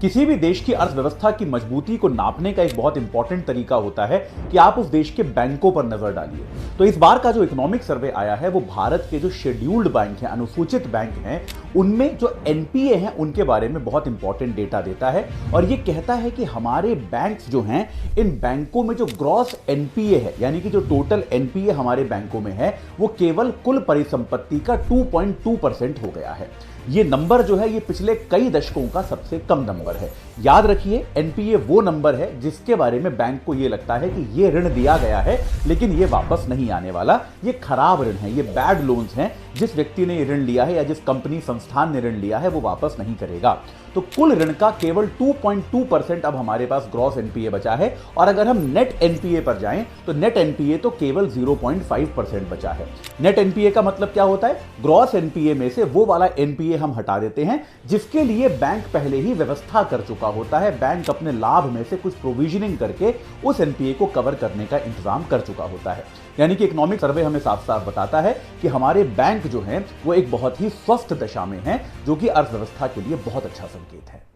किसी भी देश की अर्थव्यवस्था की मजबूती को नापने का एक बहुत इंपॉर्टेंट तरीका होता है कि आप उस देश के बैंकों पर नजर डालिए। तो इस बार का जो इकोनॉमिक सर्वे आया है वो भारत के जो शेड्यूल्ड बैंक हैं, अनुसूचित बैंक हैं, उनमें जो एनपीए हैं उनके बारे में बहुत इंपॉर्टेंट डेटा देता है और ये कहता है कि हमारे बैंक्स जो हैं, इन बैंकों में जो ग्रॉस एनपीए है, यानी कि जो टोटल एनपीए हमारे बैंकों में है, वो केवल कुल परिसंपत्ति का 2.2% हो गया है। ये नंबर जो है ये पिछले कई दशकों का सबसे कम नंबर है। याद रखिए, एनपीए वो नंबर है जिसके बारे में बैंक को ये लगता है कि ये ऋण दिया गया है लेकिन ये वापस नहीं आने वाला, ये खराब ऋण है, ये बैड लोन्स हैं, जिस व्यक्ति ने ये ऋण लिया है या जिस कंपनी संस्थान ने ऋण लिया है वो वापस नहीं करेगा। तो कुल ऋण का केवल 2.2% अब हमारे पास ग्रॉस एनपीए बचा है और अगर हम नेट एनपीए पर जाएं तो नेट एनपीए तो केवल 0.5% बचा है। नेट एनपीए का मतलब क्या होता है? ग्रॉस एनपीए में से वो वाला एनपीए हम हटा देते हैं जिसके लिए बैंक पहले ही व्यवस्था कर चुका होता है। बैंक अपने लाभ में से कुछ प्रोविजनिंग करके उस एनपीए को कवर करने का इंतजाम कर चुका होता है। यानी कि इकोनॉमिक सर्वे हमें साफ साफ बताता है कि हमारे बैंक जो हैं वो एक बहुत ही स्वस्थ दशा में हैं, जो कि अर्थव्यवस्था के लिए बहुत अच्छा संकेत है।